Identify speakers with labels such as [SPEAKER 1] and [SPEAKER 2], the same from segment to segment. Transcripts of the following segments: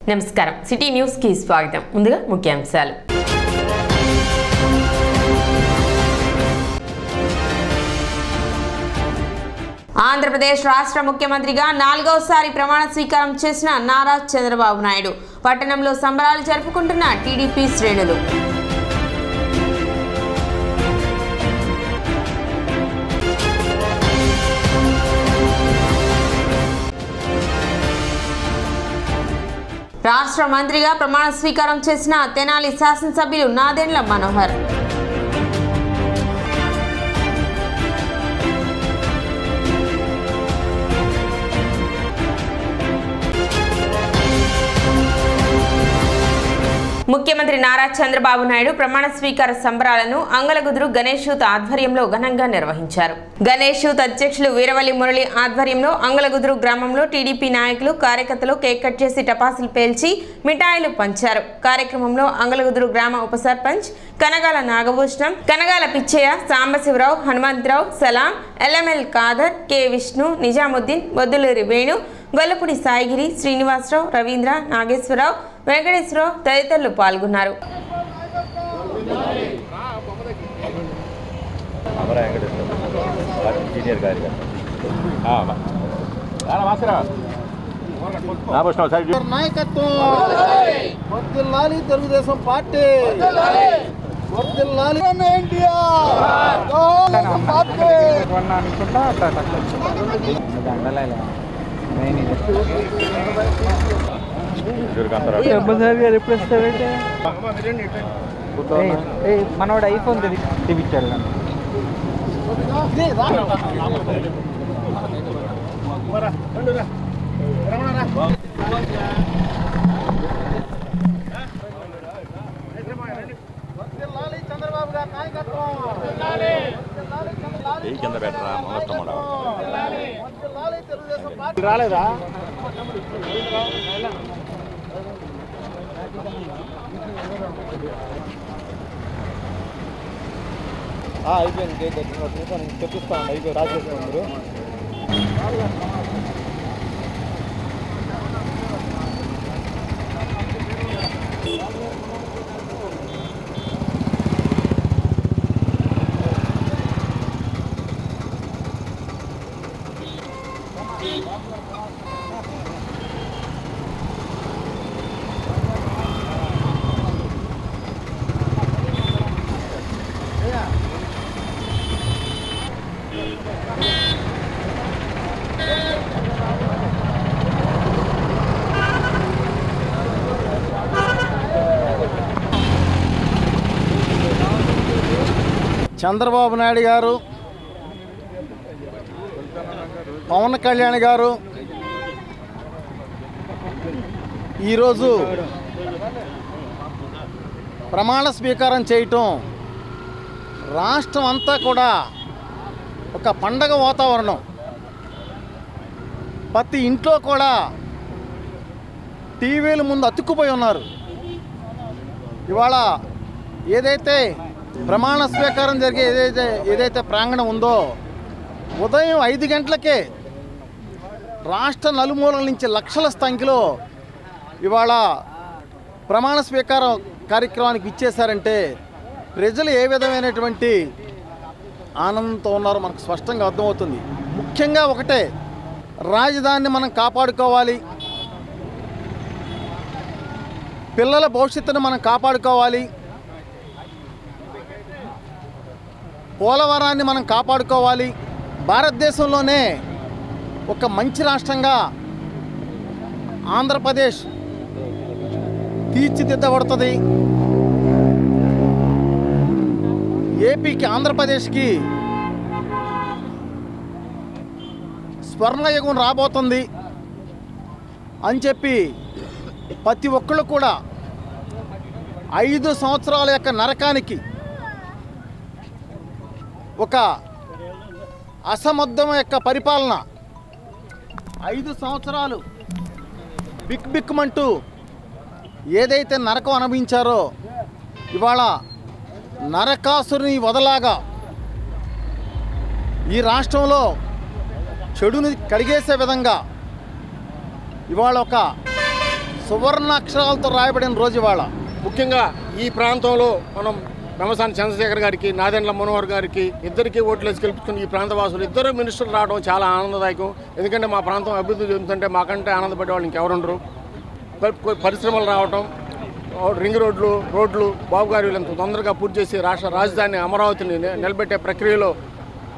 [SPEAKER 1] నమస్కారం city news కి స్వాగతం. ముందుగా ముఖ్యాంశాలు. ఆంధ్రప్రదేశ్ రాష్ట్ర ముఖ్యమంత్రిగా 4వసారి ప్రమాణ స్వీకారం చేసిన నారా చంద్రబాబు నాయుడు పట్టణంలో సంబరాలు జరుపుకుంటున్న టీడీపీ శ్రేణులు. రాష్ట్ర మంత్రిగా ప్రమాణ స్వీకారం చేసిన తెనాలి శాసనసభ్యులు నాదెండ్ల మనోహర్. ముఖ్యమంత్రి నారా చంద్రబాబు నాయుడు ప్రమాణ స్వీకార సంబరాలను అంగలగుదురు గణేష్ యూత్ ఆధ్వర్యంలో ఘనంగా నిర్వహించారు. గణేష్ యూత్ అధ్యక్షులు వీరవల్లి మురళి ఆధ్వర్యంలో అంగలగుదురు గ్రామంలో టీడీపీ నాయకులు కార్యకర్తలు కేక్ కట్ చేసి టపాసులు పేల్చి మిఠాయిలు పంచారు. కార్యక్రమంలో అంగలగుదురు గ్రామ ఉప సర్పంచ్ కనగాల నాగభూషణం, కనగాల పిచ్చయ్య, సాంబశివరావు, హనుమంతరావు, సలాం, ఎల్ఎంఎల్ ఖాదర్, కె విష్ణు, నిజాముద్దీన్, బొద్దులూరి వేణు, గొల్లపూడి సాయిగిరి, శ్రీనివాసరావు, రవీంద్ర, నాగేశ్వరరావు, వెంకటేశ్వరరావు తదితరులు పాల్గొన్నారు.
[SPEAKER 2] తెలుగుదేశం పార్టీ
[SPEAKER 3] మనోడు ఐఫోన్ తెప్పించాడు.
[SPEAKER 2] చంద్రబాబు గారి నాయకత్వం తెలుగుదేశం పార్టీ రాలేదా? అయిపోయింది. కేక్ వచ్చిన తెప్పిస్తాను. అయిపోయి రాసేస్తాను. మీరు చంద్రబాబు నాయుడు గారు, పవన్ కళ్యాణ్ గారు ఈరోజు ప్రమాణ స్వీకారం చేయటం రాష్ట్రం అంతా కూడా ఒక పండగ వాతావరణం. ప్రతి ఇంట్లో కూడా టీవీల ముందు అతుక్కుపోయి ఉన్నారు. ఇవాళ ఏదైతే ప్రమాణ స్వీకారం జరిగే ఏదైతే ప్రాంగణం ఉందో ఉదయం 5 గంటలకే రాష్ట్ర నలుమూలల నుంచి లక్షల సంఖ్యలో ఇవాళ ప్రమాణ స్వీకారం కార్యక్రమానికి ఇచ్చేశారంటే ప్రజలు ఏ విధమైనటువంటి ఆనందంతో ఉన్నారో మనకు స్పష్టంగా అర్థమవుతుంది. ముఖ్యంగా ఒకటే, రాజధానిని మనం కాపాడుకోవాలి, పిల్లల భవిష్యత్తును మనం కాపాడుకోవాలి, పోలవరాన్ని మనం కాపాడుకోవాలి, భారతదేశంలోనే ఒక మంచి రాష్ట్రంగా ఆంధ్రప్రదేశ్ తీర్చిదిద్దబడుతుంది. ఏపీకి, ఆంధ్రప్రదేశ్కి స్వర్ణయుగం రాబోతుంది అని చెప్పి ప్రతి ఒక్కళ్ళు కూడా 5 సంవత్సరాల యొక్క నరకానికి, ఒక అసమర్థం యొక్క పరిపాలన, 5 సంవత్సరాలు బిక్కుమంటూ ఏదైతే నరకం అనుభవించారో ఇవాళ నరకాసురుని వదలాగా ఈ రాష్ట్రంలో చెడుని కడిగేసే విధంగా ఇవాళ ఒక
[SPEAKER 4] సువర్ణ అక్షరాలతో రాయబడిన రోజు ఇవాళ.
[SPEAKER 5] ముఖ్యంగా ఈ ప్రాంతంలో మనం పెమ్మసాని చంద్రశేఖర్ గారికి, నాదెండ్ల మనోహర్ గారికి ఇద్దరికీ ఓట్లు వేసి గెలుపుకుని ఈ ప్రాంత వాసులు ఇద్దరు మినిస్టర్లు రావడం చాలా ఆనందదాయకం. ఎందుకంటే మా ప్రాంతం అభివృద్ధి చెందుతుంటే మాకంటే ఆనందపడే వాళ్ళు ఇంకెవరుండరు. పరిశ్రమలు రావటం, రింగ్ రోడ్లు బాబు గారు వీళ్ళంత తొందరగా పూర్తి చేసి రాష్ట్ర రాజధాని అమరావతిని నిలబెట్టే ప్రక్రియలో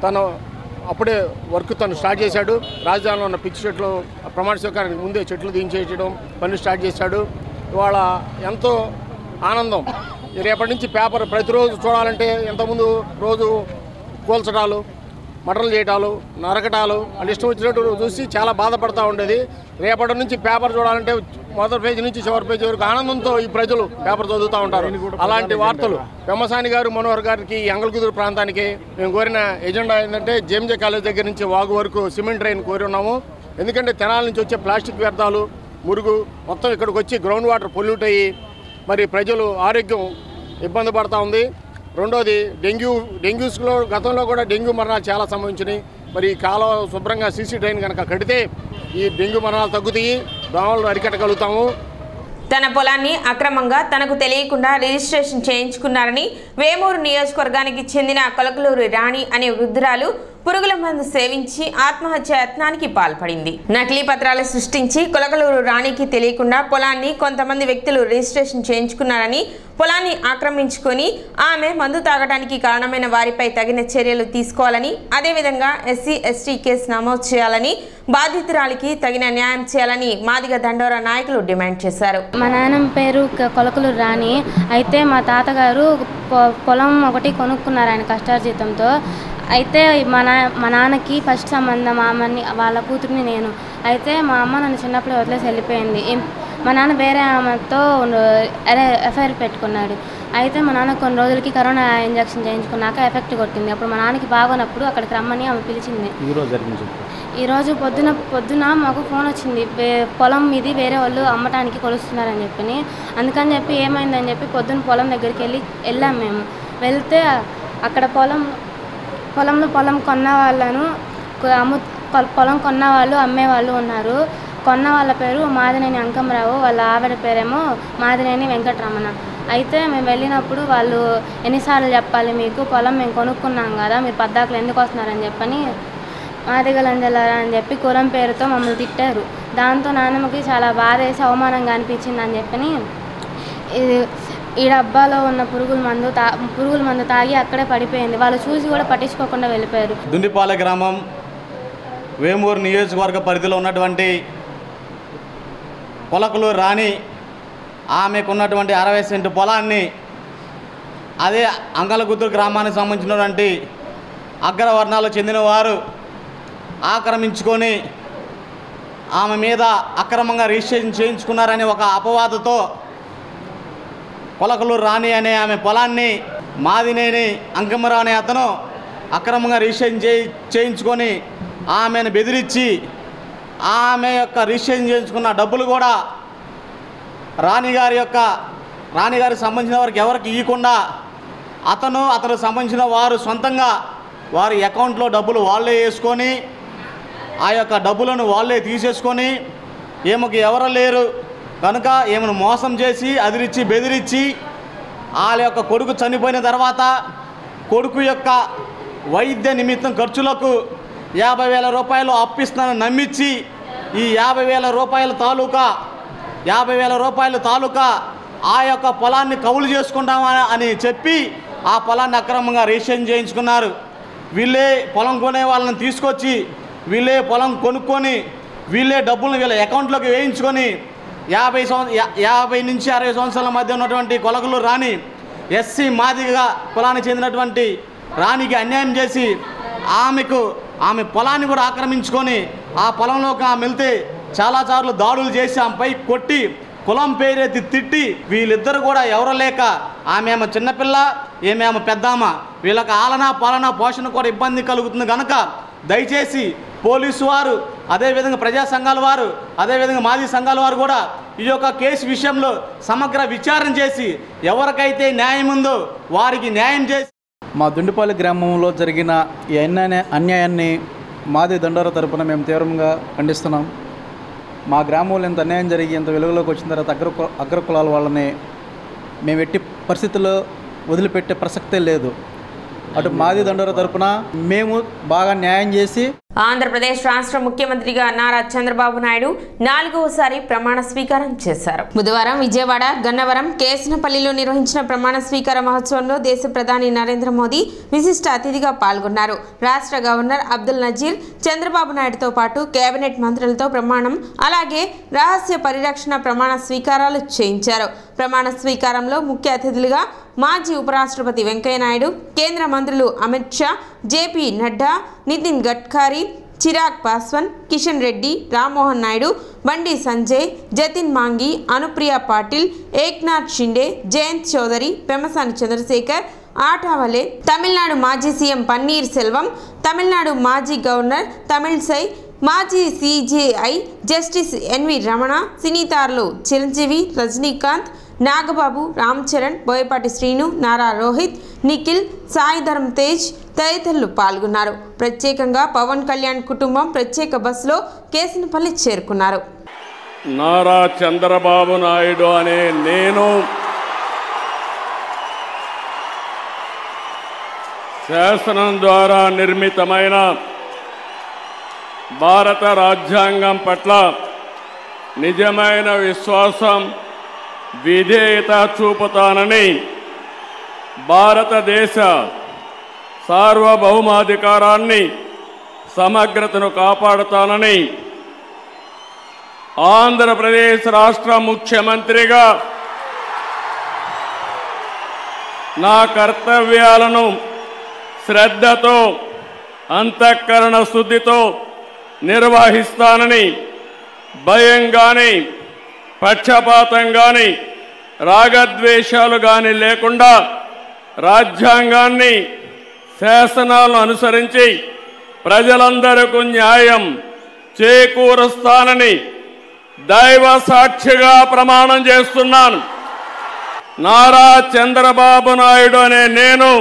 [SPEAKER 5] తను అప్పుడే వర్క్ తను స్టార్ట్ చేశాడు. రాజధానిలో ఉన్న పిచ్చి చెట్లు ప్రమాణ స్వీకారానికి ముందే చెట్లు దించేయడం పని స్టార్ట్ చేశాడు. ఇవాళ ఎంతో ఆనందం. రేపటి నుంచి పేపర్ ప్రతిరోజు చూడాలంటే ఇంతకుముందు రోజు కూల్చడాలు, మటర్లు చేయటాలు, నరకటాలు వాళ్ళు ఇష్టం వచ్చినట్టు చూసి చాలా బాధపడుతూ ఉండేది. రేపటి నుంచి పేపర్ చూడాలంటే మొదటి పేజీ నుంచి చివరి పేజీ వరకు ఆనందంతో ఈ ప్రజలు పేపర్ చదువుతూ ఉంటారు. అలాంటి వార్తలు పెమ్మసాని గారు, మనోహర్ గారికి ఈ అంగళకుదురు ప్రాంతానికి మేము కోరిన ఎజెండా ఏంటంటే జేఎంజే కాలేజ్ దగ్గర నుంచి వాగు వరకు సిమెంట్ ట్రైన్ కోరి ఉన్నాము. ఎందుకంటే తెనాల నుంచి వచ్చే ప్లాస్టిక్ వ్యర్థాలు, మురుగు మొత్తం ఇక్కడికి వచ్చి గ్రౌండ్ వాటర్ పొల్యూట్ అయ్యి మరి ప్రజలు ఆరోగ్యం ఇబ్బంది పడుతూ ఉంది. రెండోది డెంగ్యూస్లో గతంలో కూడా డెంగ్యూ మరణాలు చాలా సంభవించినాయి. మరి ఈ కాలువ శుభ్రంగా సీసీ ట్రైన్ కనుక కడితే ఈ డెంగ్యూ మరణాలు తగ్గుతాయి, దోమలు అరికట్టగలుగుతాము.
[SPEAKER 1] తన పొలాన్ని అక్రమంగా తనకు తెలియకుండా రిజిస్ట్రేషన్ చేయించుకున్నారని వేమూరు నియోజకవర్గానికి చెందిన కొలకలూరు రాణి అనే వృద్ధురాలు పురుగుల మందు సేవించి ఆత్మహత్య యత్నానికి పాల్పడింది. నకిలీ పత్రాలు సృష్టించి కొలకలూరు రాణికి తెలియకుండా పొలాన్ని కొంతమంది వ్యక్తులు రిజిస్ట్రేషన్ చేయించుకున్నారని, పొలాన్ని ఆక్రమించుకొని ఆమె మందు తాగడానికి కారణమైన వారిపై తగిన చర్యలు తీసుకోవాలని, అదేవిధంగా ఎస్సీ ఎస్టీ కేసు నమోదు చేయాలని, బాధితురాలికి తగిన న్యాయం చేయాలని మాదిగ దండోరా నాయకులు డిమాండ్ చేశారు.
[SPEAKER 6] మా నాన్న పేరు కొలకలూరు రాణి. అయితే మా తాతగారు పొలం ఒకటి కొనుక్కున్నారు ఆయన కష్టార్జితంతో. అయితే మా నాన్నకి ఫస్ట్ సంబంధం ఆమెని, వాళ్ళ కూతురిని నేను. అయితే మా అమ్మ నన్ను చిన్నప్పుడు వదిలేసి వెళ్ళిపోయింది. మా నాన్న వేరే ఆమెతో ఎఫ్ఐఆర్ పెట్టుకున్నాడు. అయితే మా నాన్న కొన్ని రోజులకి కరోనా ఇంజక్షన్ చేయించుకున్నాక ఎఫెక్ట్ కొట్టింది. అప్పుడు మా నాన్నకి బాగోనప్పుడు అక్కడికి రమ్మని ఆమె పిలిచింది. ఈరోజు పొద్దున మాకు ఫోన్ వచ్చింది, పొలం మీది వేరే వాళ్ళు అమ్మటానికి కొలుస్తున్నారని చెప్పి. అందుకని చెప్పి ఏమైందని చెప్పి పొలం దగ్గరికి వెళ్ళాం మేము. వెళ్తే అక్కడ పొలం కొన్న వాళ్ళను పొలం కొన్న వాళ్ళు అమ్మేవాళ్ళు ఉన్నారు. కొన్న వాళ్ళ పేరు మాదినేని అంకమరావు, వాళ్ళ ఆవిడ పేరేమో మాదినేని వెంకటరమణ. అయితే మేము వెళ్ళినప్పుడు వాళ్ళు ఎన్నిసార్లు చెప్పాలి మీకు, పొలం మేము కొనుక్కున్నాం కదా, మీరు పద్దాకులు ఎందుకు వస్తున్నారని చెప్పని మాదిగలంజలారా అని చెప్పి కులం పేరుతో మమ్మల్ని తిట్టారు. దాంతో నాన్నమ్మకి చాలా బాధ వేసి అవమానంగా అనిపించింది అని చెప్పని ఈ డబ్బాలో ఉన్న పురుగుల మందు తాగి అక్కడే పడిపోయింది. వాళ్ళు చూసి కూడా పట్టించుకోకుండా వెళ్ళిపోయారు.
[SPEAKER 7] దుండిపాలె గ్రామం వేమూరు నియోజకవర్గ పరిధిలో ఉన్నటువంటి కొలకలూరు రాణి ఆమెకున్నటువంటి 60 సెంటు పొలాన్ని అదే అంగళగుద్దురు గ్రామానికి సంబంధించినటువంటి అగ్రవర్ణాలకు చెందిన వారు ఆక్రమించుకొని ఆమె మీద అక్రమంగా రిజిస్ట్రేషన్ చేయించుకున్నారనే ఒక అపవాదుతో కొలకలూరు రాణి అనే ఆమె పొలాన్ని మాదినేని అంకమరావు అనే అతను అక్రమంగా రిజిస్ట్రేషన్ చేయించుకొని ఆమెను బెదిరించి ఆమె యొక్క రిజిస్ట్రేషన్ చేయించుకున్న డబ్బులు కూడా రాణిగారికి సంబంధించిన వారికి ఎవరికి ఇవ్వకుండా అతను సంబంధించిన వారు సొంతంగా వారి అకౌంట్లో డబ్బులు వాళ్ళే వేసుకొని ఆ యొక్క డబ్బులను వాళ్ళే తీసేసుకొని ఈమెకు ఎవరు లేరు కనుక ఈమెను మోసం చేసి అదిరిచ్చి బెదిరించి వాళ్ళ యొక్క కొడుకు చనిపోయిన తర్వాత కొడుకు యొక్క వైద్య నిమిత్తం ఖర్చులకు 50,000 రూపాయలు అప్పిస్తానని నమ్మించి ఈ 50,000 రూపాయల తాలూకా ఆ యొక్క పొలాన్ని కౌలు చేసుకుంటామని అని చెప్పి ఆ పొలాన్ని అక్రమంగా రిజిస్ట్రేషన్ చేయించుకున్నారు. వీళ్ళే పొలం కొనే వాళ్ళని తీసుకొచ్చి వీళ్ళే పొలం కొనుక్కొని వీళ్ళే డబ్బులను వీళ్ళ అకౌంట్లోకి వేయించుకొని 50 నుంచి 60 సంవత్సరాల మధ్య ఉన్నటువంటి కొలకలూరు రాణి ఎస్సీ మాదిగ కులానికి చెందినటువంటి రాణికి అన్యాయం చేసి ఆమె పొలాన్ని కూడా ఆక్రమించుకొని ఆ పొలంలోకి ఆమె వెళ్తే చాలాసార్లు దాడులు చేసి ఆమెపై కొట్టి కులం పేరెత్తి తిట్టి వీళ్ళిద్దరు కూడా ఎవరు లేక ఆమె చిన్నపిల్ల ఏమేమో పెద్దామ వీళ్ళకి ఆలనా పాలనా పోషణ కూడా ఇబ్బంది కలుగుతుంది కనుక దయచేసి పోలీసు వారు అదేవిధంగా ప్రజా సంఘాల వారు అదేవిధంగా మాజీ సంఘాల వారు కూడా ఈ యొక్క కేసు విషయంలో సమగ్ర విచారణ చేసి ఎవరికైతే న్యాయం ఉందో వారికి న్యాయం చేసి
[SPEAKER 8] మా దుండిపాలె గ్రామంలో జరిగిన ఈ అన్యాయాన్ని మాది దండోరా తరపున మేము తీవ్రంగా ఖండిస్తున్నాం. మా గ్రామంలో ఇంత అన్యాయం జరిగి ఇంత వెలుగులోకి వచ్చిన తర్వాత అగ్ర కులాల వాళ్ళని మేము ఎట్టి పరిస్థితుల్లో వదిలిపెట్టే ప్రసక్తే లేదు. అటు మాది దండోర తరపున మేము బాగా న్యాయం చేసి
[SPEAKER 1] ఆంధ్రప్రదేశ్ రాష్ట్ర ముఖ్యమంత్రిగా నారా చంద్రబాబు నాయుడు 4వసారి ప్రమాణ స్వీకారం చేశారు. బుధవారం విజయవాడ, గన్నవరం, కేసనపల్లిలో నిర్వహించిన ప్రమాణ స్వీకార మహోత్సవంలో దేశ ప్రధాని నరేంద్ర మోదీ విశిష్ట అతిథిగా పాల్గొన్నారు. రాష్ట్ర గవర్నర్ అబ్దుల్ నజీర్ చంద్రబాబు నాయుడుతో పాటు కేబినెట్ మంత్రులతో ప్రమాణం, అలాగే రహస్య పరిరక్షణ ప్రమాణ స్వీకారాలు చేయించారు. ప్రమాణ స్వీకారంలో ముఖ్య అతిథులుగా మాజీ ఉపరాష్ట్రపతి వెంకయ్యనాయుడు, కేంద్ర మంత్రులు అమిత్ షా, జేపీ నడ్డా, నితిన్ గడ్కరీ, చిరాగ్ పాస్వాన్, కిషన్ రెడ్డి, రామ్మోహన్ నాయుడు, బండి సంజయ్, జతిన్ మాంగి, అనుప్రియ పాటిల్, ఏక్నాథ్ షిండే, జయంత్ చౌదరి, పెమ్మసాని చంద్రశేఖర్, ఆటావలే, తమిళనాడు మాజీ సీఎం పన్నీర్ సెల్వం, తమిళనాడు మాజీ గవర్నర్ తమిళసై, మాజీ సిజేఐ జస్టిస్ ఎన్వి రమణ, సినీ తారలు చిరంజీవి, రజనీకాంత్, నాగబాబు, రామ్ చరణ్, బోయపాటి శ్రీను, నారా రోహిత్, నిఖిల్, సాయి ధరమ్ తేజ్ తదితరులు పాల్గొన్నారు. ప్రత్యేకంగా పవన్ కళ్యాణ్ కుటుంబం ప్రత్యేక బస్సులో కేసనపల్లి చేరుకున్నారు.
[SPEAKER 9] నారా చంద్రబాబు నాయుడు అనే నేను శాసనం ద్వారా నిర్మితమైన భారత రాజ్యాంగం పట్ల నిజమైన విశ్వాసం, విధేయత చూపుతానని, భారతదేశ సార్వభౌమాధికారాన్ని, సమగ్రతను కాపాడుతానని, ఆంధ్రప్రదేశ్ రాష్ట్ర ముఖ్యమంత్రిగా నా కర్తవ్యాలను శ్రద్ధతో, అంతఃకరణ శుద్ధితో నిర్వహిస్తానని, భయం కానీ, పక్షపాతం కానీ, రాగద్వేషాలు కానీ లేకుండా రాజ్యాంగాన్ని, శాసనాలను అనుసరించి ప్రజలందరికీ న్యాయం చేకూరుస్తానని దైవ సాక్షిగా ప్రమాణం చేస్తున్నాను. నారా చంద్రబాబు నాయుడు అనే నేను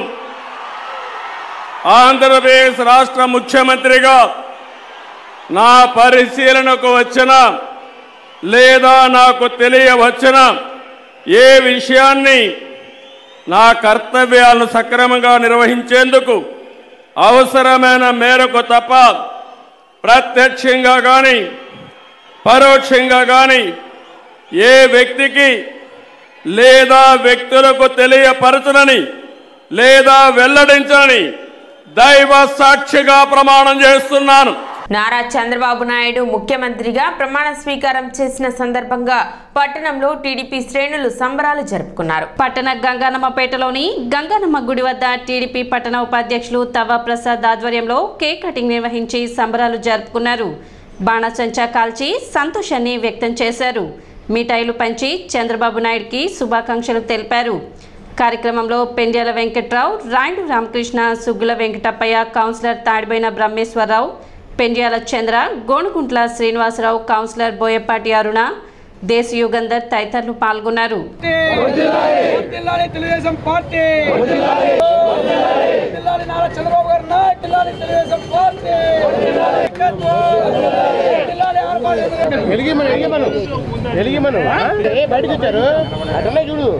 [SPEAKER 9] ఆంధ్రప్రదేశ్ రాష్ట్ర ముఖ్యమంత్రిగా నా పరిశీలనకు వచ్చిన లేదా నాకు తెలియవచ్చిన ఏ విషయాన్ని నా కర్తవ్యాలను సక్రమంగా నిర్వహించేందుకు అవసరమైన మేరకు తప్ప ప్రత్యక్షంగా కానీ పరోక్షంగా కానీ ఏ వ్యక్తికి లేదా వ్యక్తులకు తెలియపరచనని లేదా వెల్లడించనని దైవ సాక్షిగా ప్రమాణం చేస్తున్నాను.
[SPEAKER 1] నారా చంద్రబాబు నాయుడు ముఖ్యమంత్రిగా ప్రమాణ స్వీకారం చేసిన సందర్భంగా పట్టణంలో టీడీపీ శ్రేణులు సంబరాలు జరుపుకున్నారు.
[SPEAKER 10] పట్టణ గంగానమ్మపేటలోని గంగానమ్మ గుడి వద్ద టీడీపీ పట్టణ ఉపాధ్యక్షులు తవ్వ ప్రసాద్ ఆధ్వర్యంలో కేక్ కటింగ్ నిర్వహించి సంబరాలు జరుపుకున్నారు. బాణసంచా కాల్చి సంతోషాన్ని వ్యక్తం చేశారు. మిఠాయిలు పంచి చంద్రబాబు నాయుడుకి శుభాకాంక్షలు తెలిపారు. కార్యక్రమంలో పెండ్యాల వెంకట్రావు, రాయుడు రామకృష్ణ, సుగ్గుల వెంకటప్పయ్య, కౌన్సిలర్ తాడిబైన బ్రహ్మేశ్వరరావు, పెండ్యాల చంద్ర, గోనుగుంట్ల శ్రీనివాసరావు, కౌన్సిలర్ బోయపాటి అరుణ, దేశ యుగంధర్ తదితరులు పాల్గొన్నారు.
[SPEAKER 2] చూడు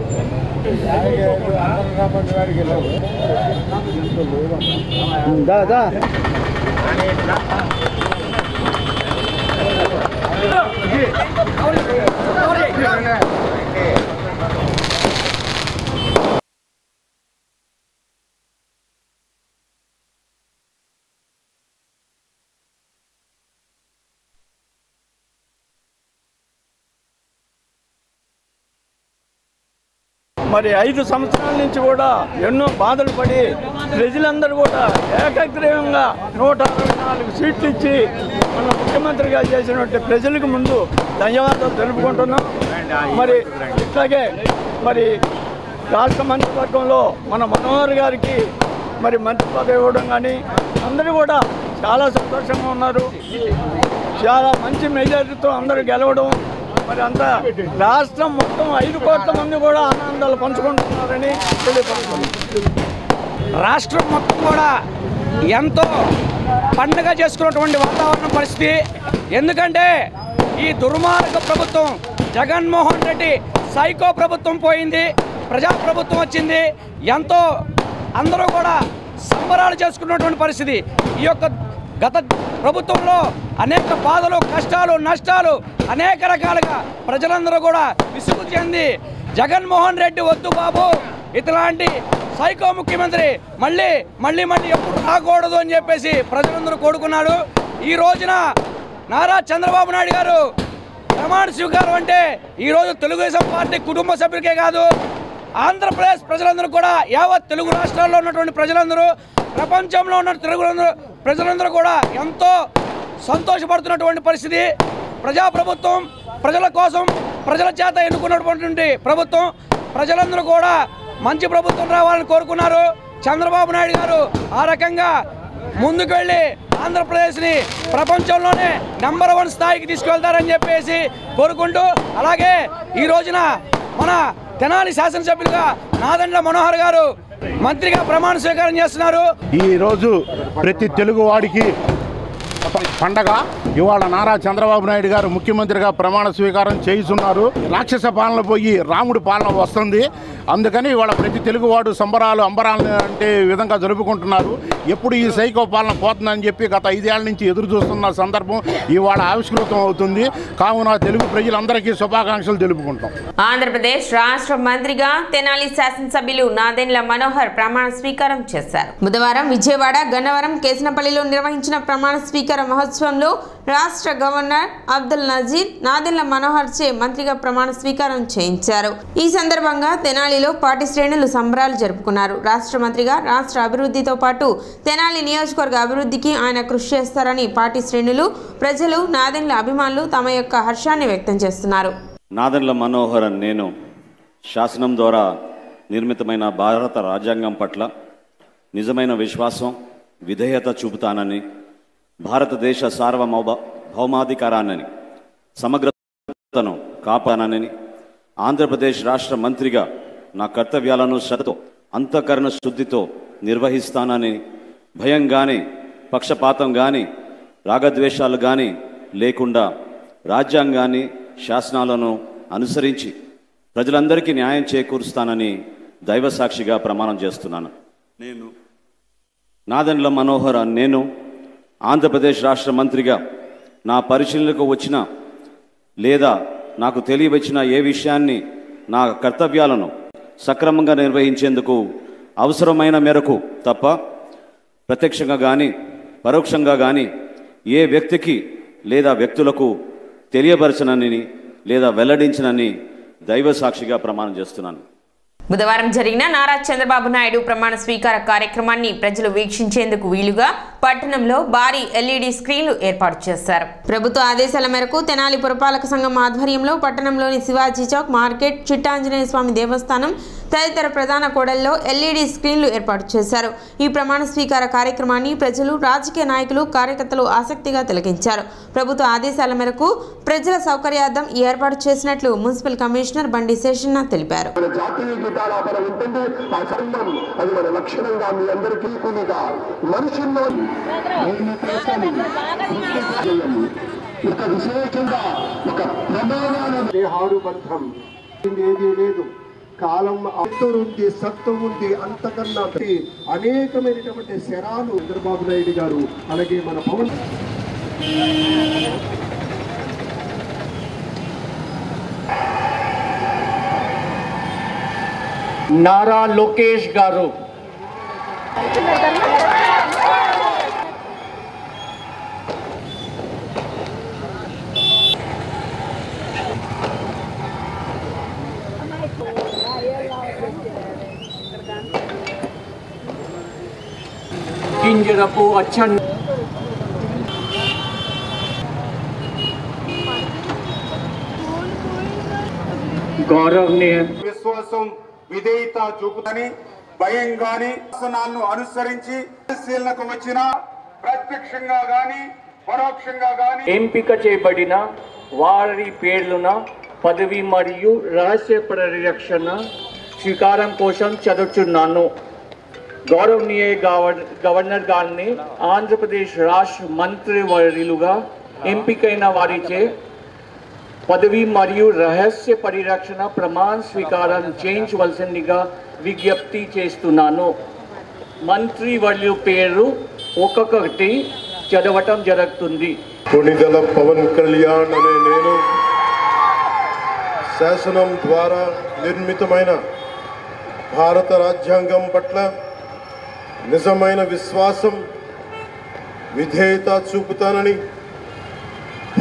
[SPEAKER 11] మరి 5 సంవత్సరాల నుంచి కూడా ఎన్నో బాధలు పడి ప్రజలందరూ కూడా ఏకగ్రీవంగా 164 సీట్లు ఇచ్చి మన ముఖ్యమంత్రిగా చేసినట్టు ప్రజలకు ముందు ధన్యవాదాలు తెలుపుకుంటున్నాం. మరి ఇట్లాగే మరి రాష్ట్ర మంత్రివర్గంలో మన మనోహర్ గారికి మరి మంత్రి పదవి ఇవ్వడం కానీ అందరూ కూడా చాలా సంతోషంగా ఉన్నారు. చాలా మంచి మెజారిటీతో అందరూ గెలవడం, మరి అంతా రాష్ట్రం మొత్తం 5 కోట్ల మంది కూడా ఆనందాలు పంచుకుంటున్నారని తెలియపడుతుంది.
[SPEAKER 12] రాష్ట్రం మొత్తం కూడా ఎంతో పండుగ చేసుకున్నటువంటి వాతావరణం పరిస్థితి. ఎందుకంటే ఈ దుర్మార్గ ప్రభుత్వం జగన్మోహన్ రెడ్డి సైకో ప్రభుత్వం పోయింది, ప్రజాప్రభుత్వం వచ్చింది. ఎంతో అందరూ కూడా సంబరాలు చేసుకున్నటువంటి పరిస్థితి. ఈ యొక్క గత ప్రభుత్వంలో అనేక బాధలు, కష్టాలు, నష్టాలు అనేక రకాలుగా ప్రజలందరూ కూడా విసుగు చెంది జగన్మోహన్ రెడ్డి వద్దు బాబు, ఇట్లాంటి సైకో ముఖ్యమంత్రి మళ్ళీ ఎప్పుడు రాకూడదు అని చెప్పేసి ప్రజలందరూ కోరుకున్నాడు. ఈ రోజున నారా చంద్రబాబు నాయుడు గారు ప్రమాణ స్వీకారం అంటే ఈరోజు తెలుగుదేశం పార్టీ కుటుంబ సభ్యులకే కాదు, ఆంధ్రప్రదేశ్ ప్రజలందరూ కూడా, యావత్ తెలుగు రాష్ట్రాల్లో ఉన్నటువంటి ప్రజలందరూ, ప్రపంచంలో ఉన్న తెలుగు ప్రజలందరూ కూడా ఎంతో సంతోషపడుతున్నటువంటి పరిస్థితి. ప్రజాప్రభుత్వం ప్రజల కోసం, ప్రజల చేత ఎన్నుకున్నటువంటి ప్రభుత్వం. ప్రజలందరూ కూడా మంచి ప్రభుత్వం రావాలని కోరుకున్నారు. చంద్రబాబు నాయుడు గారు ఆ రకంగా ముందుకు వెళ్ళి ఆంధ్రప్రదేశ్ని ప్రపంచంలోనే నంబర్ 1 స్థాయికి తీసుకెళ్తారని చెప్పేసి కోరుకుంటూ, అలాగే ఈ రోజున మన తెనాలి శాసనసభ్యులుగా నాదెండ్ల మనోహర్ గారు మంత్రిగా ప్రమాణ స్వీకారం చేస్తున్నారు.
[SPEAKER 5] ఈరోజు ప్రతి తెలుగువాడికి పండగ. ఇవాళ నారా చంద్రబాబు నాయుడు గారు ముఖ్యమంత్రిగా ప్రమాణ స్వీకారం చేస్తున్నారు. రాక్షస పాలన పోయి రాముడి పాలన వస్తుంది. అందుకని ఇవాళ ప్రతి తెలుగువాడు సంబరాలు అంబరాలు అంటే విధంగా జరుపుకుంటున్నారు. ఎప్పుడు ఈ సైకో పాలన పోతుందని చెప్పి గత 5 ఏళ్ల నుంచి ఎదురు చూస్తున్న సందర్భం ఇవాళ ఆవిష్కృతం అవుతుంది. కావున తెలుగు ప్రజలందరికీ శుభాకాంక్షలు తెలుపుకుంటాం.
[SPEAKER 1] ఆంధ్రప్రదేశ్ రాష్ట్ర మంత్రిగా తెనాలి శాసనసభ్యులు నాదెండ్ల మనోహర్ ప్రమాణ స్వీకారం చేశారు. బుధవారం విజయవాడ, గన్నవరం, కేసనపల్లిలో నిర్వహించిన ప్రమాణ స్వీకార మహోత్సవంలో రాష్ట్ర గవర్నర్ అబ్దుల్ నజీర్ నాదెండ్ల మనోహర్ చే మంత్రిగా ప్రమాణ స్వీకారం చేయించారు. ఈ సందర్భంగా తెనాలిలో పార్టీ శ్రేణులు సంబరాలు జరుపుకున్నారు. రాష్ట్ర మంత్రిగా రాష్ట్ర అభివృద్ధితో పాటు తెనాలి నియోజకవర్గ అభివృద్ధికి ఆయన కృషి చేస్తారని పార్టీ శ్రేణులు, ప్రజలు, నాదెండ్ల అభిమానులు తమ యొక్క హర్షాన్ని వ్యక్తం చేస్తున్నారు.
[SPEAKER 13] నాదెండ్ల మనోహర్ నేను శాసనం ద్వారా నిర్మితమైన భారత రాజ్యాంగం పట్ల నిజమైన విశ్వాసం, విధేయత చూపుతానని, భారతదేశ సార్వభౌమాధికారాన్ని, సమగ్రతను కాపాడనని, ఆంధ్రప్రదేశ్ రాష్ట్ర మంత్రిగా నా కర్తవ్యాలను శ్రద్ధతో, అంతఃకరణ శుద్ధితో నిర్వహిస్తానని, భయం కానీ, పక్షపాతం కానీ, రాగద్వేషాలు కానీ లేకుండా రాజ్యాంగాన్ని, శాసనాలను అనుసరించి ప్రజలందరికీ న్యాయం చేకూరుస్తానని దైవసాక్షిగా ప్రమాణం చేస్తున్నాను. నేను నాదెండ్ల మనోహర్ నేను ఆంధ్రప్రదేశ్ రాష్ట్ర మంత్రిగా నా పరిశీలనకు వచ్చిన లేదా నాకు తెలియవచ్చిన ఏ విషయాన్ని, నా కర్తవ్యాలను సక్రమంగా నిర్వహించేందుకు అవసరమైన మేరకు తప్ప ప్రత్యక్షంగా కానీ పరోక్షంగా కానీ ఏ వ్యక్తికి లేదా వ్యక్తులకు తెలియపరచనని లేదా వెల్లడించనని దైవ సాక్షిగా ప్రమాణం చేస్తున్నాను.
[SPEAKER 1] బుధవారం జరిగిన నారా చంద్రబాబు నాయుడు ప్రమాణ స్వీకార కార్యక్రమాన్ని ప్రజలు వీక్షించేందుకు వీలుగా పట్టణంలో భారీ ఎల్ఈడి స్క్రీన్లు ఏర్పాటు చేశారు. ప్రభుత్వ ఆదేశాల మేరకు తెనాలి పురపాలక సంఘం ఆధ్వర్యంలో పట్టణంలోని శివాజీ చౌక్, మార్కెట్, చిట్టాంజనేయ స్వామి దేవస్థానం తదితర ప్రధాన కూడళ్లలో ఎల్ఈడి స్క్రీన్లు ఏర్పాటు చేశారు. ఈ ప్రమాణ స్వీకార కార్యక్రమాన్ని ప్రజలు, రాజకీయ నాయకులు, కార్యకర్తలు ఆసక్తిగా తిలకించారు. ప్రభుత్వ ఆదేశాల మేరకు ప్రజల సౌకర్యార్థం ఈ ఏర్పాటు చేసినట్లు మున్సిపల్ కమిషనర్ బండి శేషన్న తెలిపారు.
[SPEAKER 14] కాలం ఉంది, సత్తు ఉంది, అంతకన్నా అనేకమైనటువంటి శరాలు చంద్రబాబు నాయుడు గారు, అలాగే మన పవన్ నారా లోకేష్ గారు, గింజరపు అచ్చన్ గౌరవనీయ విశ్వాసం, విధేయత చూపుతని భయం గాని శాసనాలను అనుసరించి పరిశీలనకు వచ్చిన ప్రత్యక్షంగా గాని పరోక్షంగా గాని ఎంపిక చేయబడిన వారి పేర్లున పదవి మరియు రహస్య పరిరక్షణ స్వీకారం కోసం చదువుతున్నాను. గౌరవనీయ గవర్నర్ గారిని ఆంధ్రప్రదేశ్ రాష్ట్ర మంత్రివర్యులుగా ఎంపికైన వారిచే
[SPEAKER 15] పదవి మరియు రహస్య పరిరక్షణ ప్రమాణ స్వీకారం చేయించవలసిందిగా విజ్ఞప్తి చేస్తున్నాను. మంత్రి వర్యుల పేరు ఒక్కొక్కటి చదవటం జరుగుతుంది.
[SPEAKER 14] కొణిదెల పవన్ కళ్యాణ్ అనే నేను శాసనం ద్వారా నిర్మితమైన భారత రాజ్యాంగం పట్ల నిజమైన విశ్వాసం, విధేయత చూపుతానని,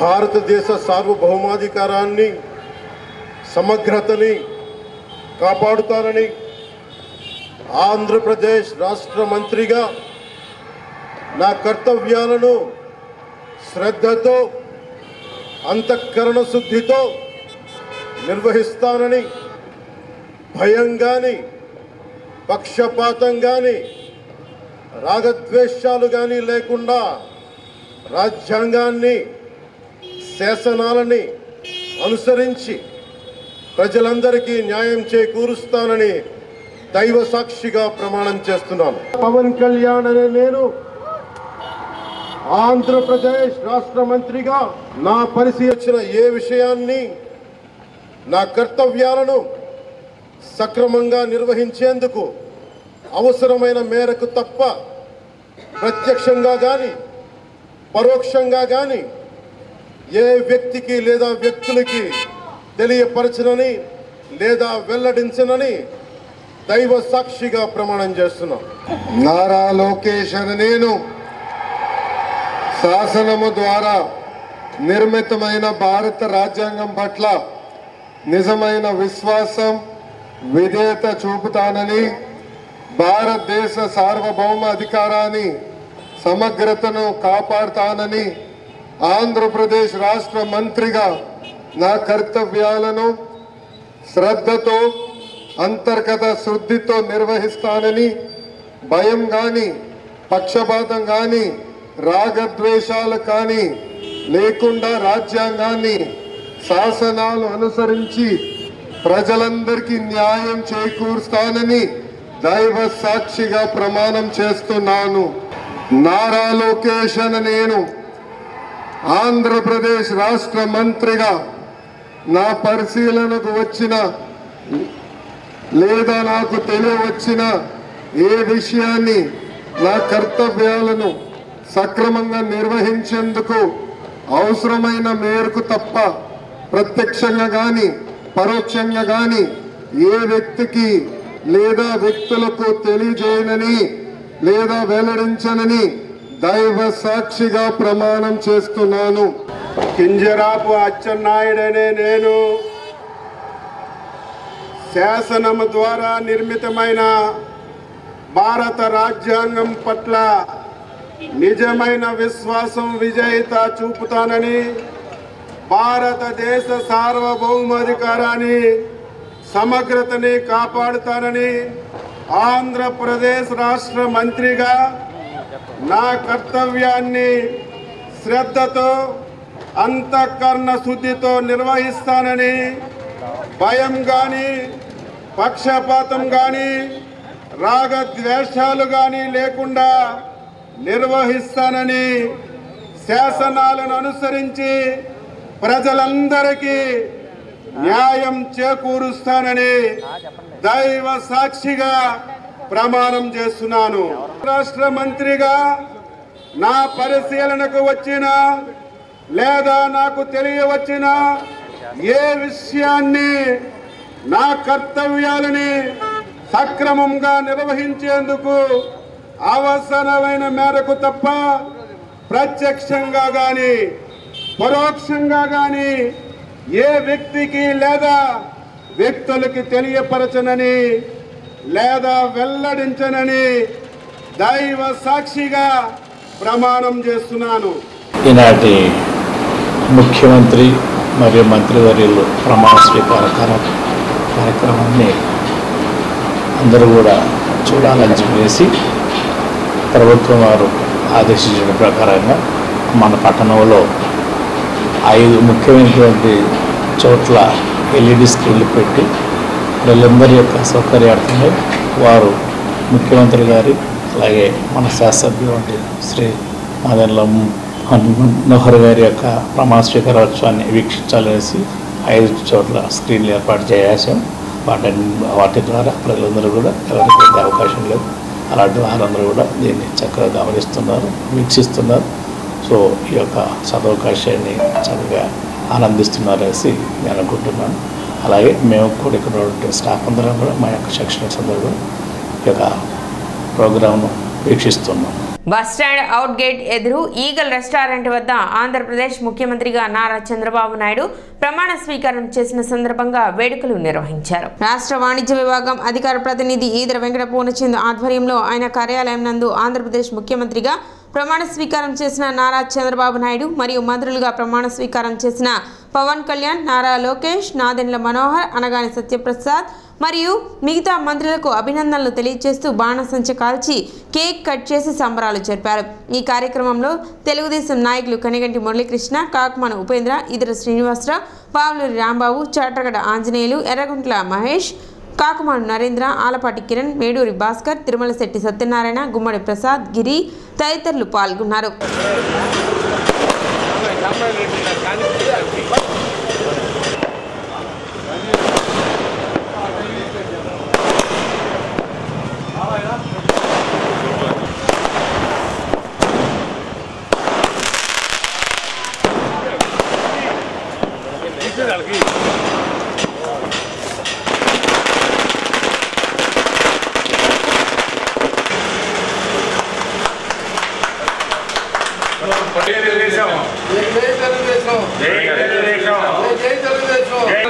[SPEAKER 14] భారతదేశ సార్వభౌమాధికారాన్ని, సమగ్రతని కాపాడుతానని, ఆంధ్రప్రదేశ్ రాష్ట్ర మంత్రిగా నా కర్తవ్యాలను శ్రద్ధతో, అంతఃకరణ శుద్ధితో నిర్వహిస్తానని, భయం కానీ, పక్షపాతం కానీ, రాగద్వేషాలు కానీ లేకుండా రాజ్యాంగాన్ని, శాసనాలని అనుసరించి ప్రజలందరికీ న్యాయం చేకూరుస్తానని దైవ సాక్షిగా ప్రమాణం చేస్తున్నాను. పవన్ కళ్యాణ్ అనే నేను ఆంధ్రప్రదేశ్ రాష్ట్ర మంత్రిగా నా పరిశీలించిన ఏ విషయాన్ని, నా కర్తవ్యాలను సక్రమంగా నిర్వహించేందుకు అవసరమైన మేరకు తప్ప ప్రత్యక్షంగా కానీ పరోక్షంగా కానీ ఏ వ్యక్తికి లేదా వ్యక్తులకి తెలియపరచనని లేదా వెల్లడించనని దైవ సాక్షిగా ప్రమాణం చేస్తున్నాను. నారా లోకేష్ అనే నేను శాసనము ద్వారా నిర్మితమైన భారత రాజ్యాంగం పట్ల నిజమైన విశ్వాసం, విధేయత చూపుతానని, భారతదేశ సార్వభౌమ అధికారాన్ని, సమగ్రతను కాపాడుతానని, ఆంధ్రప్రదేశ్ రాష్ట్ర మంత్రిగా నా కర్తవ్యాలను శ్రద్ధతో, అంతర్గత శుద్ధితో నిర్వహిస్తానని, భయం కానీ, పక్షపాతం కానీ, రాగద్వేషాలు కానీ లేకుండా రాజ్యాంగాన్ని, శాసనాలు అనుసరించి ప్రజలందరికీ న్యాయం చేకూరుస్తానని దైవ సాక్షిగా ప్రమాణం చేస్తున్నాను. నారా లోకేష్ అనే నేను ఆంధ్రప్రదేశ్ రాష్ట్ర మంత్రిగా నా పరిశీలనకు వచ్చిన లేదా నాకు తెలియవచ్చిన ఏ విషయాన్ని, నా కర్తవ్యాలను సక్రమంగా నిర్వహించేందుకు అవసరమైన మేరకు తప్ప ప్రత్యక్షంగా కానీ పరోక్షంగా కానీ ఏ వ్యక్తికి లేదా వ్యక్తులకు తెలియజేయనని లేదా వెల్లడించనని దైవ సాక్షిగా ప్రమాణం చేస్తున్నాను.
[SPEAKER 16] కింజరాపు అచ్చెన్నాయుడనే నేను శాసనము ద్వారా నిర్మితమైన భారత రాజ్యాంగం పట్ల నిజమైన విశ్వాసం, విజేత చూపుతానని, భారతదేశ సార్వభౌమాధికారాన్ని, సమగ్రతని కాపాడుతానని, ఆంధ్రప్రదేశ్ రాష్ట్ర మంత్రిగా నా కర్తవ్యాన్ని శ్రద్ధతో, అంతఃకరణ శుద్ధితో నిర్వహిస్తానని, భయం కానీ, పక్షపాతం కానీ, రాగద్వేషాలు కానీ లేకుండా నిర్వహిస్తానని, శాసనాలను అనుసరించి ప్రజలందరికీ న్యాయం చేకూరుస్తానని దైవ సాక్షిగా ప్రమాణం చేస్తున్నాను. రాష్ట్ర మంత్రిగా నా పరిశీలనకు వచ్చిన లేదా నాకు తెలియవచ్చిన ఏ విషయాన్ని, నా కర్తవ్యాలని సక్రమంగా నిర్వహించేందుకు అవసరమైన మేరకు తప్ప ప్రత్యక్షంగా కానీ పరోక్షంగా కానీ ఏ వ్యక్తికి లేదా వ్యక్తులకి తెలియపరచనని లేదా వెల్లడించనని దైవ సాక్షిగా ప్రమాణం చేస్తున్నాను.
[SPEAKER 17] ఈనాటి ముఖ్యమంత్రి మరియు మంత్రివర్యులు ప్రమాణ స్వీకార కార్యక్రమాన్ని అందరూ కూడా చూడాలని చెప్పేసి ప్రభుత్వం వారు ఆదేశించిన ప్రకారంగా మన పట్టణంలో 5 ముఖ్యమైనటువంటి చోట్ల ఎల్ఈడి స్క్రీన్లు పెట్టి వీళ్ళందరి యొక్క సౌకర్యార్థమే వారు ముఖ్యమంత్రి గారి అలాగే మన శాసనసభ్యులు శ్రీ నాదెండ్ల మనోహర్ గారి యొక్క ప్రమాణ స్వీకారోత్సవాన్ని వీక్షించాలనేసి 5 చోట్ల స్క్రీన్లు ఏర్పాటు చేసాం. వాటి ద్వారా ప్రజలందరూ కూడా ఎవరికి వెళ్ళే అవకాశం లేదు. అలాంటి వారందరూ కూడా దీన్ని చక్కగా గమనిస్తున్నారు, వీక్షిస్తున్నారు. సో ఈ యొక్క సదవకాశాన్ని చక్కగా ఆనందిస్తున్నారనేసి నేను అనుకుంటున్నాను. అలాగే మేము కూడా ఇక్కడ ఉన్నటువంటి స్టాఫ్ అందరం కూడా మా యొక్క సెక్షన్స్ అందరూ కూడా ఈ యొక్క ప్రోగ్రామ్ను వీక్షిస్తున్నాం.
[SPEAKER 1] బస్టాండ్ అవుట్ గేట్ ఎదురు ఈగల్ రెస్టారెంట్ వద్ద ఆంధ్రప్రదేశ్ ముఖ్యమంత్రిగా నారా చంద్రబాబు నాయుడు ప్రమాణ స్వీకారం చేసిన సందర్భంగా వేడుకలు నిర్వహించారు. రాష్ట్ర వాణిజ్య విభాగం అధికార ప్రతినిధి ఈదర వెంకట పూర్ణచంద్ ఆధ్వర్యంలో ఆయన కార్యాలయం నందు ఆంధ్రప్రదేశ్ ముఖ్యమంత్రిగా ప్రమాణ స్వీకారం చేసిన నారా చంద్రబాబు నాయుడు మరియు మంత్రులుగా ప్రమాణ స్వీకారం చేసిన పవన్ కళ్యాణ్, నారా లోకేష్, నాదెండ్ల మనోహర్, అనగాని సత్యప్రసాద్ మరియు మిగతా మంత్రులకు అభినందనలు తెలియజేస్తూ బాణసంచ కాల్చి కేక్ కట్ చేసి సంబరాలు జరిపారు. ఈ కార్యక్రమంలో తెలుగుదేశం నాయకులు కనిగంటి మురళీకృష్ణ, కాకుమాన ఉపేంద్ర, ఇతర శ్రీనివాసరావు, పావులూరి రాంబాబు, చాట్రగడ ఆంజనేయులు, ఎర్రగుంట్ల మహేష్, కాకుమాన నరేంద్ర, ఆలపాటి కిరణ్, మేడూరి భాస్కర్, తిరుమలశెట్టి సత్యనారాయణ, గుమ్మడి ప్రసాద్, గిరి తదితరులు పాల్గొన్నారు.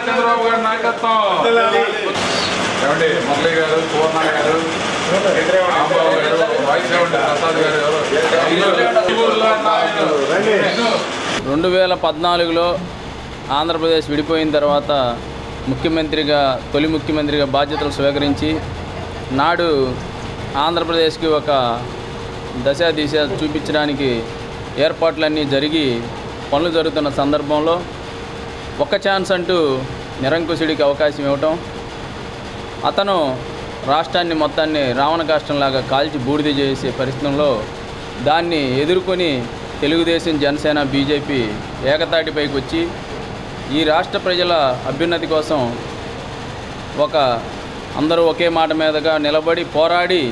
[SPEAKER 18] చంద్రబాబు గారి నాయకత్వం ఏమండి మురళి గారు, పూర్ణ గారు, రాంబాబు గారు, వైస్ ప్రసాద్ గారు
[SPEAKER 19] 2014లో ఆంధ్రప్రదేశ్ విడిపోయిన తర్వాత తొలి ముఖ్యమంత్రిగా బాధ్యతలు స్వీకరించి నాడు ఆంధ్రప్రదేశ్కి ఒక దిశ చూపించడానికి ఏర్పాట్లన్నీ జరిగి పనులు జరుగుతున్న సందర్భంలో ఒక్క ఛాన్స్ అంటూ నిరంకుశుడికి అవకాశం ఇవ్వటం, అతను రాష్ట్రాన్ని మొత్తాన్ని రావణ కాష్టంలాగా కాల్చి బూడిద చేసే పరిస్థితుల్లో దాన్ని ఎదుర్కొని తెలుగుదేశం, జనసేన, బీజేపీ ఏకతాటిపైకి వచ్చి ఈ రాష్ట్ర ప్రజల అభ్యున్నతి కోసం అందరూ ఒకే మాట మీదగా నిలబడి పోరాడి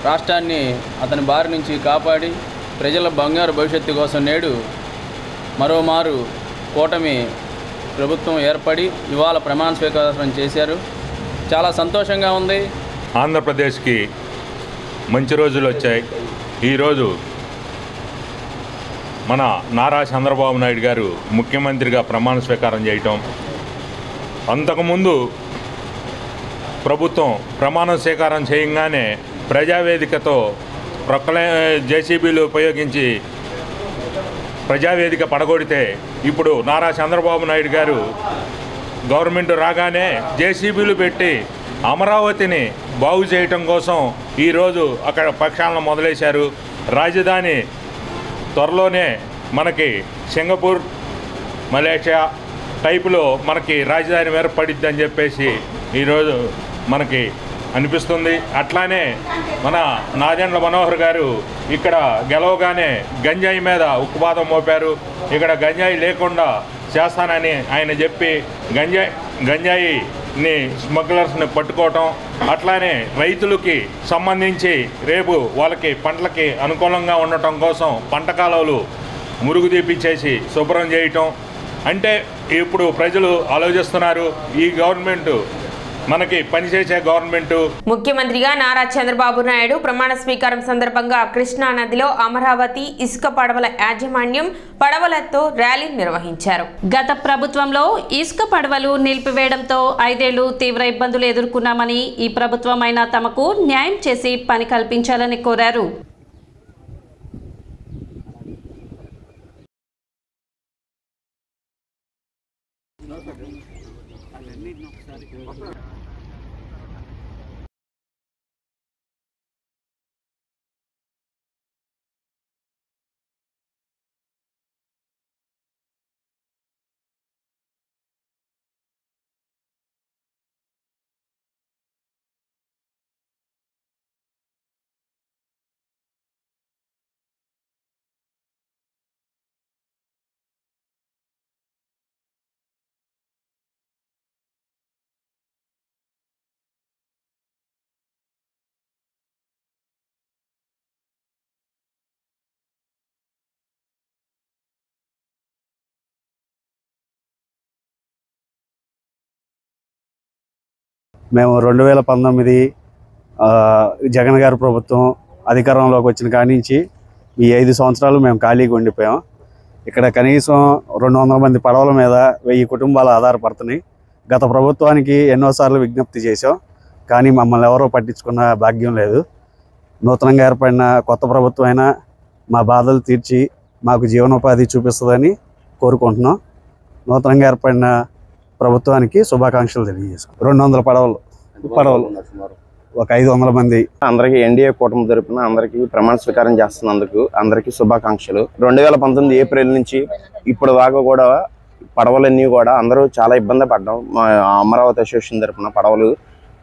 [SPEAKER 19] రాష్ట్రాన్ని అతని బారి నుంచి కాపాడి ప్రజల బంగారు భవిష్యత్తు కోసం నేడు మరోమారు కూటమి ప్రభుత్వం ఏర్పడి ఇవాళ ప్రమాణ స్వీకారం చేశారు. చాలా సంతోషంగా ఉంది.
[SPEAKER 20] ఆంధ్రప్రదేశ్కి మంచి రోజులు వచ్చాయి. ఈరోజు మన నారా చంద్రబాబు నాయుడు గారు ముఖ్యమంత్రిగా ప్రమాణ స్వీకారం చేయటం, అంతకుముందు ప్రభుత్వం ప్రమాణ స్వీకారం చేయగానే ప్రజావేదికతో జేసీబీలు ఉపయోగించి ప్రజావేదిక పడగొడితే ఇప్పుడు నారా చంద్రబాబు నాయుడు గారు గవర్నమెంట్ రాగానే జేసీబీలు పెట్టి అమరావతిని బాగు చేయటం కోసం ఈరోజు అక్కడ ప్రక్షాళన మొదలేశారు. రాజధాని త్వరలోనే మనకి సింగపూర్, మలేషియా టైపులో మనకి రాజధాని ఏర్పడిద్ది అని చెప్పేసి ఈరోజు మనకి అనిపిస్తుంది. అట్లానే మన నాదెండ్ల మనోహర్ గారు ఇక్కడ గెలవగానే గంజాయి మీద ఉక్కుపాదం మోపారు. ఇక్కడ గంజాయి లేకుండా చేస్తానని ఆయన చెప్పి గంజాయిని స్మగ్లర్స్ని పట్టుకోవటం, అట్లానే రైతులకి సంబంధించి రేపు వాళ్ళకి పంటలకి అనుకూలంగా ఉండటం కోసం పంట కాలువలు మురుగు తీపిచ్చేసి శుభ్రం చేయటం. అంటే ఇప్పుడు ప్రజలు ఆలోచిస్తున్నారు, ఈ గవర్నమెంట్ మనకి పనిచేసే గవర్నమెంట్.
[SPEAKER 1] ముఖ్యమంత్రిగా నారా చంద్రబాబు నాయుడు ప్రమాణ స్వీకారం సందర్భంగా కృష్ణా నదిలో అమరావతి ఇసుక పడవల యాజమాన్యం పడవలతో ర్యాలీ నిర్వహించారు.
[SPEAKER 10] గత ప్రభుత్వంలో ఇసుక పడవలు నిలిపివేయడంతో 5 ఏళ్లు తీవ్ర ఇబ్బందులు ఎదుర్కొన్నామని ఈ ప్రభుత్వం అయినా తమకు న్యాయం చేసి పని కల్పించాలని కోరారు.
[SPEAKER 21] మేము 2019 జగన్ గారి ప్రభుత్వం అధికారంలోకి వచ్చిన కాడి నుంచి ఈ 5 సంవత్సరాలు మేము ఖాళీగా ఉండిపోయాం. ఇక్కడ కనీసం 200 మంది పడవల మీద 1000 కుటుంబాలు ఆధారపడుతున్నాయి. గత ప్రభుత్వానికి ఎన్నోసార్లు విజ్ఞప్తి చేశాం, కానీ మమ్మల్ని ఎవరో పట్టించుకున్న భాగ్యం లేదు. నూతనంగా ఏర్పడిన కొత్త ప్రభుత్వం అయినా మా బాధలు తీర్చి మాకు జీవనోపాధి చూపిస్తుందని కోరుకుంటున్నాం. నూతనంగా ఏర్పడిన ప్రభుత్వానికి శుభాకాంక్షలు తెలియజేస్తాం. 200 పడవలు ఒక 500 మంది.
[SPEAKER 22] అందరికీ ఎన్డీఏ కూటమి తరపున అందరికీ ప్రమాణ స్వీకారం చేస్తున్నందుకు అందరికీ శుభాకాంక్షలు. 2019 ఏప్రిల్ నుంచి ఇప్పుడు దాకా కూడా పడవలన్నీ కూడా అందరూ చాలా ఇబ్బంది పడ్డాం. మా అమరావతి అసోసియేషన్ తరపున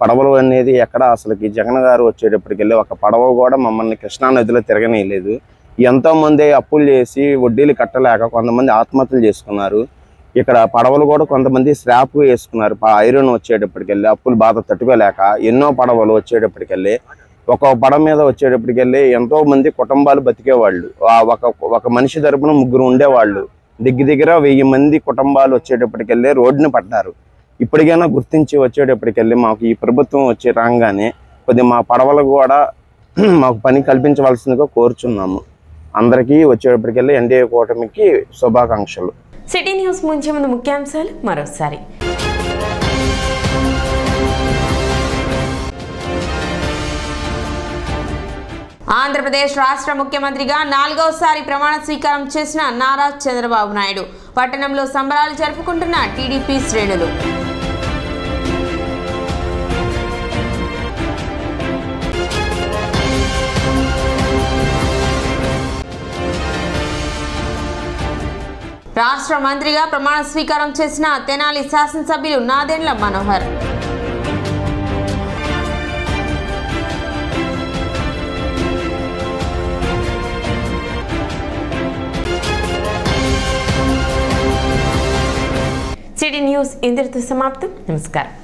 [SPEAKER 22] పడవలు అనేది ఎక్కడ అసలుకి జగన్ గారు వచ్చేటప్పటికి వెళ్ళి ఒక పడవ కూడా మమ్మల్ని కృష్ణా నదిలో తిరగనేయలేదు. ఎంతోమంది అప్పులు చేసి వడ్డీలు కట్టలేక కొంతమంది ఆత్మహత్యలు చేసుకున్నారు. ఇక్కడ పడవలు కూడా కొంతమంది స్లాప్ వేసుకున్నారు. ఐరన్ వచ్చేటప్పటికెళ్ళి అప్పులు బాధ తట్టుకోలేక ఎన్నో పడవలు వచ్చేటప్పటికెళ్ళి ఒక పడవ మీద వచ్చేటప్పటికెళ్ళి ఎంతో మంది కుటుంబాలు బతికేవాళ్ళు. ఒక మనిషి తరపున 3 ఉండేవాళ్ళు. దగ్గర 1000 మంది కుటుంబాలు వచ్చేటప్పటికెళ్ళి రోడ్డుని పడ్డారు. ఇప్పటికైనా గుర్తించి వచ్చేటప్పటికెళ్ళి మాకు ఈ ప్రభుత్వం వచ్చి రాగానే కొద్దిగా మా పడవలకు కూడా మాకు పని కల్పించవలసిందిగా కోరుచున్నాము. అందరికీ వచ్చేటప్పటికెళ్ళి ఎన్డీఏ కూటమికి శుభాకాంక్షలు.
[SPEAKER 1] సిటీ న్యూస్ ముంచే ముందు ముఖ్యాంశాలు మరోసారి. ఆంధ్రప్రదేశ్ రాష్ట్ర ముఖ్యమంత్రిగా 4వసారి ప్రమాణ స్వీకారం చేసిన నారా చంద్రబాబు నాయుడు పట్టణంలో సంబరాలు జరుపుకుంటున్న టీడీపీ శ్రేణులు. రాష్ట్ర మంత్రిగా ప్రమాణ స్వీకారం చేసిన తెనాలి శాసనసభ్యులు నాదెండ్ల మనోహర్. సిటీ న్యూస్ ఇంతటితో సమాప్తం. నమస్కారం.